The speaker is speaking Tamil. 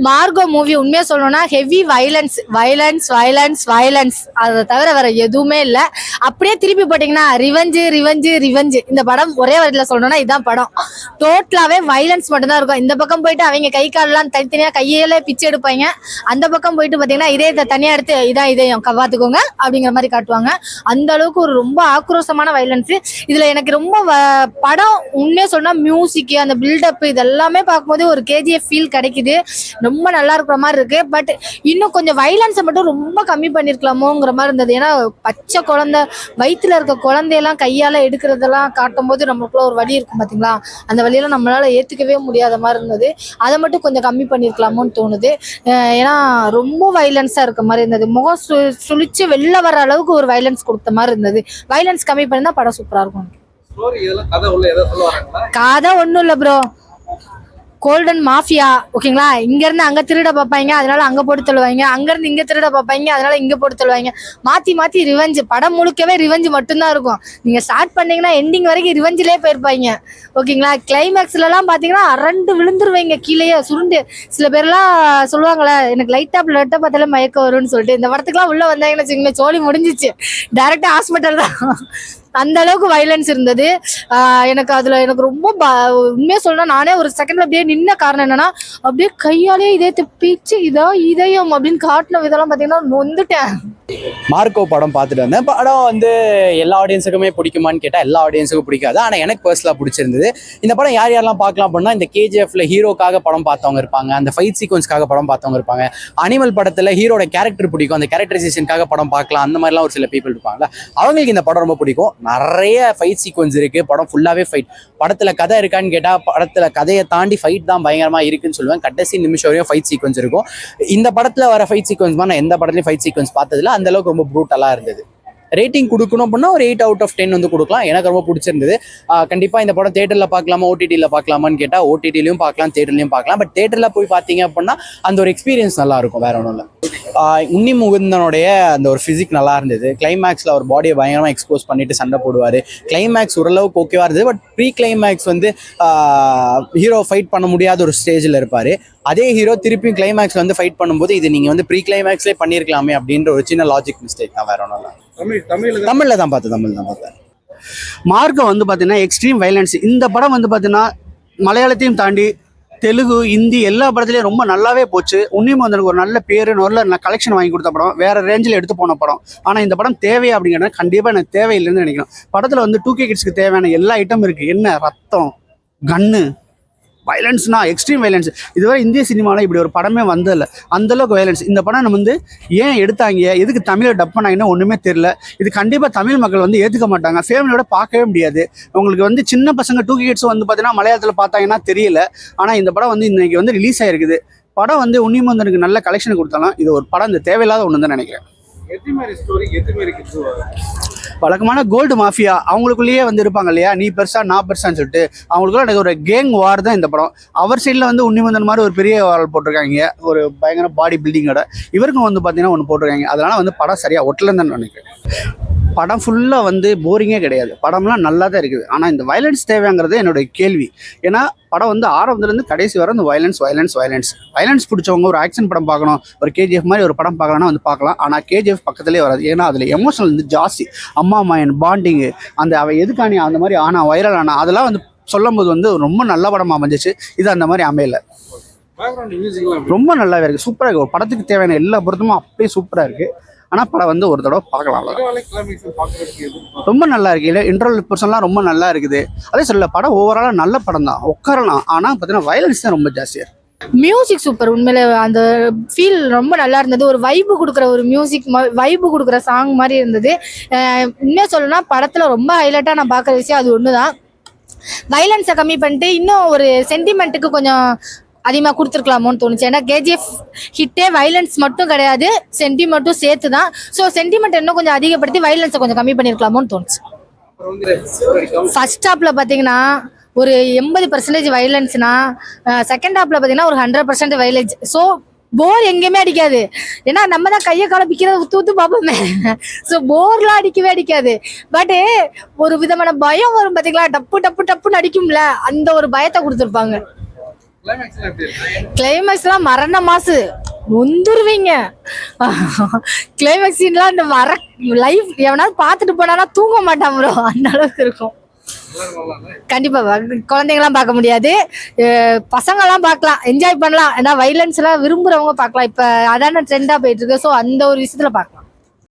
மார்கோ மூவி உண்மையா சொல்லணும்னா heavy violence violence violence violence அதை தவிர வேற எதுவுமே இல்லை. அப்படியே திருப்பி போட்டீங்கன்னா ரிவெஞ்சு ரிவெஞ்சு ரிவெஞ்சு. இந்த படம் ஒரே வரியில சொல்லணும்னா இதான் படம். டோட்டலாவே வயலன்ஸ் மட்டும் தான் இருக்கும். இந்த பக்கம் போயிட்டு அவங்க கை காலெல்லாம் தனித்தனியா கையில பிச்சு எடுப்பாங்க, அந்த பக்கம் போயிட்டு பாத்தீங்கன்னா இதயத்தை தனியா எடுத்து இதான் இதயம் கவாத்துக்கோங்க அப்படிங்கிற மாதிரி காட்டுவாங்க. அந்த அளவுக்கு ஒரு ரொம்ப ஆக்ரோஷமான வயலன்ஸ் இதுல. எனக்கு ரொம்ப படம் உண்மையா சொன்னா மியூசிக் அந்த பில்டப் இதெல்லாமே பார்க்கும்போது ஒரு கேஜிஎஃப் ஃபீல் கிடைக்குது. ரொம்ப நல்லா இருக்கிற மாதிரி இருக்கு. பட் இன்னும் கொஞ்சம் வயலன்ஸை மட்டும் ரொம்ப கம்மி பண்ணிருக்கலாமோங்கிற மாதிரி இருந்தது. ஏன்னா பச்சை குழந்தை வயிற்றுல இருக்க குழந்தையெல்லாம் கையால எடுக்கிறதெல்லாம் காட்டும் போது நம்மளுக்குள்ள ஒரு வலி இருக்கும் பாத்தீங்களா, அந்த வழியெல்லாம் நம்மளால ஏத்துக்கவே முடியாத மாதிரி இருந்தது. அதை மட்டும் கொஞ்சம் கம்மி பண்ணிருக்கலாமோன்னு தோணுது. ஏன்னா ரொம்ப வயலன்ஸா இருக்க மாதிரி இருந்தது. முகம் சுழிச்சு வெளில வர அளவுக்கு ஒரு வயலன்ஸ் கொடுத்த மாதிரி இருந்தது. வயலன்ஸ் கம்மி பண்ணிருந்தா படம் சூப்பரா இருக்கும். கதை ஒண்ணும் இல்ல ப்ரோ, கோல்டன் மாஃபியா ஓகேங்களா. இங்க இருந்து அங்க திருட பார்ப்பாங்க, அதனால அங்க போட்டு தள்ளுவாங்க. அங்க இருந்து இங்க திருட பார்ப்பாங்க, அதனால இங்க போட்டு தள்ளுவாங்க. மாத்தி மாத்தி ரிவெஞ்சு. படம் முழுக்கவே ரிவெஞ்சு மட்டும்தான் இருக்கும். நீங்க ஸ்டார்ட் பண்ணீங்கன்னா எண்டிங் வரைக்கும் ரிவெஞ்சிலே போயிருப்பாங்க ஓகேங்களா. கிளைமேக்ஸ்ல எல்லாம் பாத்தீங்கன்னா அரண்டு விழுந்துருவாங்க கீழேயே சுருண்டு. சில பேர்லாம் சொல்லுவாங்களே எனக்கு லைட்டா பார்த்தாலே மயக்கம் வரும்னு சொல்லிட்டு, இந்த படத்துக்குலாம் உள்ள வந்தாங்கன்னு வச்சுக்கோங்க சோழி முடிஞ்சிச்சு, டைரக்டா ஹாஸ்பிட்டல் தான். அந்த அளவுக்கு வயலன்ஸ் இருந்தது. எனக்கு அதுல எனக்கு ரொம்ப உண்மையா சொல்லணும், நானே ஒரு செகண்ட்ல அப்படியே நின்ன காரணம் என்னன்னா, அப்படியே கையாலே இதயத்தை பிச்சு இதயம் அப்படின்னு காட்டின விதெல்லாம் பாத்தீங்கன்னா நொந்துட்டேன். மார்க்கோ படம் பார்த்துட்டு வந்தேன். படம் வந்து எல்லா ஆடியன்ஸுக்குமே பிடிக்குமான்னு கேட்டால் எல்லா ஆடியன்ஸுக்கும் பிடிக்காது. ஆனால் எனக்கு பர்சனலாக பிடிச்சிருந்தது. இந்த படம் யார் யாரெல்லாம் பார்க்கலாம் அப்படின்னா, இந்த கேஜிஎஃப்ல ஹீரோக்காக படம் பார்த்தவங்க இருப்பாங்க, அந்த ஃபைட் சீக்வன்ஸ்க்காக படம் பார்த்தவங்க இருப்பாங்க, அனிமல் படத்தில் ஹீரோட கேரக்டர் பிடிக்கும், அந்த கேரக்டரைசேஷனுக்காக படம் பார்க்கலாம், அந்த மாதிரிலாம் ஒரு சில பீப்புள் இருப்பாங்க. அவங்களுக்கு இந்த படம் ரொம்ப பிடிக்கும். நிறைய ஃபைட் சீக்வன்ஸ் இருக்குது, படம் ஃபுல்லாகவே ஃபைட். படத்தில் கதை இருக்கான்னு கேட்டால் படத்தில் கதையை தாண்டி ஃபைட் தான் பயங்கரமாக இருக்குன்னு சொல்லுவேன். கடைசி நிமிஷம் வரையும் ஃபைட் சீக்வன்ஸ் இருக்கும். இந்த படத்தில் வர ஃபைட் சீக்வன்ஸ் நான் எந்த படத்துலையும் ஃபைட் சீக்வன்ஸ் பார்த்ததில்ல. அந்த அளவுக்கு ரொம்ப ப்ரூட்டலாக இருந்தது. ரேட்டிங் கொடுக்கணும் அப்படின்னா ஒரு 8 out of 10 வந்து கொடுக்கலாம். எனக்கு ரொம்ப பிடிச்சிருந்தது. கண்டிப்பாக இந்த படம் தேட்டரில் பார்க்கலாமா ஓடிடியில் பார்க்கலாமான்னு கேட்டால் ஓடிடிலையும் பார்க்கலாம், தேட்டர்லையும் பார்க்கலாம். பட் தேட்டரில் போய் பார்த்தீங்க அப்படின்னா அந்த ஒரு எக்ஸ்பீரியன்ஸ் நல்லா இருக்கும், வேற ஒன்றும் இல்லை. உன்னி முகுந்தனுடைய அந்த ஒரு ஃபிசிக் நல்லா இருந்தது. கிளைமேக்ஸில் அவர் பாடியை பயங்கரமாக எக்ஸ்போஸ் பண்ணிட்டு சண்டை போடுவார். கிளைமேக்ஸ் ஓரளவுக்கு ஓகேவா இருந்தது. பட் ப்ரீ கிளைமேக்ஸ் வந்து ஹீரோ ஃபைட் பண்ண முடியாத ஒரு ஸ்டேஜில் இருப்பார். அதே ஹீரோ திருப்பியும் கிளைமேக்ஸ் வந்து ஃபைட் பண்ணும்போது இது நீங்கள் வந்து ப்ரீ கிளைமேக்ஸ்லேயே பண்ணியிருக்கலாமே அப்படின்ற ஒரு சின்ன லாஜிக் மிஸ்டேக் தான், வேற ஒன்றும் இல்லை. தமிழ்ல தான் பார்த்தேன். மார்க்கோ வந்து பார்த்தீங்கன்னா எக்ஸ்ட்ரீம் வயலன்ஸ். இந்த படம் வந்து பார்த்தீங்கன்னா மலையாளத்தையும் தாண்டி தெலுங்கு ஹிந்தி எல்லா படத்துலையும் ரொம்ப நல்லாவே போச்சு. உன்னியும் வந்து ஒரு நல்ல பேரு நல்ல கலெக்ஷன் வாங்கி கொடுத்த படம், வேற ரேஞ்சில் எடுத்து போன படம். ஆனால் இந்த படம் தேவையா அப்படிங்கிறத கண்டிப்பாக எனக்கு தேவையில்லைன்னு நினைக்கிறேன். படத்தில் வந்து 2K கிட்ஸ்க்கு தேவையான எல்லா ஐட்டம் இருக்குது. என்ன ரத்தம், கன்னு, வயலன்ஸ்னா எக்ஸ்ட்ரீம் வயலன்ஸ். இதுவரை இந்திய சினிமாவில் இப்படி ஒரு படமே வந்ததில்லை, அந்தளவுக்கு வயலன்ஸ். இந்த படம் நம்ம வந்து ஏன் எடுத்தாங்க, எதுக்கு தமிழை டப் பண்ணாங்கன்னா ஒன்றுமே தெரியல. இது கண்டிப்பாக தமிழ் மக்கள் வந்து ஏற்றுக்க மாட்டாங்க, ஃபேமிலியோட பார்க்கவே முடியாது. உங்களுக்கு வந்து சின்ன பசங்க 2K கிட்ஸ் வந்து பார்த்தீங்கன்னா மலையாளத்தில் பார்த்தாங்கன்னா தெரியல. ஆனால் இந்த படம் வந்து இன்னைக்கு வந்து ரிலீஸ் ஆகிருக்குது. படம் வந்து உன்னிமந்தனுக்கு நல்ல கலெக்ஷன் கொடுத்தாலும் இது ஒரு படம் இந்த தேவையில்லாத ஒன்று தான் நினைக்கிறேன். வழக்கமான கோல்டு மாஃபியா அவங்களுக்குள்ளேயே வந்து இருப்பாங்க இல்லையா, நீ பெருசா நான் பெருசான்னு சொல்லிட்டு அவங்களுக்குள்ள ஒரு கேங் வார் தான் இந்த படம். அவர் சைடில் வந்து உன்னிமந்தன் மாதிரி ஒரு பெரிய வால் போட்டிருக்காங்க, ஒரு பயங்கர பாடி பில்டிங்கோட. இவருக்கும் வந்து பார்த்தீங்கன்னா ஒன்று போட்டிருக்காங்க. அதனால வந்து படம் சரியாக ஒட்டலன்னு தான் நினைக்கிறேன். படம் ஃபுல்லாக வந்து போரிங்கே கிடையாது, படம்லாம் நல்லா தான் இருக்குது. ஆனால் இந்த வயலன்ஸ் தேவைங்கிறது என்னுடைய கேள்வி. ஏன்னா படம் வந்து ஆரம்பத்துலேருந்து கடைசி வரை இந்த வயலன்ஸ் பிடிச்சவங்க ஒரு ஆக்ஷன் படம் பார்க்கணும், ஒரு KGF மாதிரி ஒரு படம் பார்க்கலாம்னா வந்து பார்க்கலாம். ஆனால் KGF பக்கத்துலேயே வராது. ஏன்னா அதில் எமோஷனல் வந்து ஜாஸ்தி. அம்மா மாயன் பாண்டிங்கு, அந்த அவள் எதுக்கானி அந்த மாதிரி ஆனால் வைரல் ஆனால் அதெல்லாம் வந்து சொல்லும் போது வந்து ரொம்ப நல்ல படமாக அமைஞ்சிச்சு. இது அந்த மாதிரி அமையலை. ரொம்ப நல்லாவே இருக்குது, சூப்பராக இருக்குது. ஒரு படத்துக்கு தேவையான எல்லா பொருத்தமும் அப்படியே சூப்பராக இருக்குது. ஆனால் படம் வந்து ஒரு தடவை பார்க்கலாம், ரொம்ப நல்லா இருக்கு. இன்டர்வல் பர்சன்லாம் ரொம்ப நல்லா இருக்குது. அதே சொல்ல படம் ஓவராலாக நல்ல படம் தான், உட்காரலாம். ஆனால் பார்த்தீங்கன்னா வயலன்ஸ் தான் ரொம்ப ஜாஸ்தியாக இருக்கு. மியூசிக் சூப்பர், உண்மையில அந்த ஃபீல் ரொம்ப நல்லா இருந்தது. ஒரு வைப்பு கொடுக்குற ஒரு மியூசிக், வைப்பு கொடுக்குற சாங் மாதிரி இருந்தது. உண்மையாக சொல்லணும்னா படத்தில் ரொம்ப ஹைலைட்டாக நான் பார்க்குற விஷயம் அது ஒன்று தான். வயலன்ஸை கம்மி பண்ணிட்டு இன்னும் ஒரு சென்டிமெண்ட்டுக்கு கொஞ்சம் அதிகமாக கொடுத்துருக்கலாமோன்னு தோணுச்சு. ஏன்னா KGF ஹிட்டே வயலன்ஸ் மட்டும் கிடையாது, சென்டிமெண்ட்டும் சேர்த்து தான். ஸோ சென்டிமெண்ட் இன்னும் கொஞ்சம் அதிகப்படுத்தி வயலன்ஸை கொஞ்சம் கம்மி பண்ணியிருக்கலாமோன்னு தோணுச்சு. ஃபர்ஸ்ட் ஹாப்ல பார்த்தீங்கன்னா ஒரு 80% வயலன்ஸ்னா, செகண்ட் ஹாப்ல பார்த்தீங்கன்னா ஒரு 100% வயலன்ஸ். ஸோ போர் எங்கேயுமே அடிக்காது. ஏன்னா நம்ம தான் கையை காலை பிக்கிறத ஊத்து பார்ப்போமே. ஸோ போர்லாம் அடிக்கவே அடிக்காது. பட் ஒரு விதமான பயம் வரும் பார்த்தீங்களா, டப்பு டப்பு டப்புன்னு அடிக்கும்ல, அந்த ஒரு பயத்தை கொடுத்துருப்பாங்க. கிளைமேக்ஸ்லாம் மரண மாசு நொந்துருவீங்க. கிளைமேக்ஸ் சீன்லாம் இந்த லைஃப் எவனாவது பார்த்துட்டு போனானா தூங்க மாட்டான் ப்ரோ, அந்த அளவுக்கு இருக்கும். கண்டிப்பா குழந்தைங்கலாம் பார்க்க முடியாது, பசங்கெல்லாம் பார்க்கலாம், என்ஜாய் பண்ணலாம். ஏன்னா வைலன்ஸ் எல்லாம் விரும்புறவங்க பார்க்கலாம். இப்ப அதான ட்ரெண்டா போயிட்டு இருக்கு. ஸோ அந்த ஒரு விஷயத்துல பார்க்கலாம்.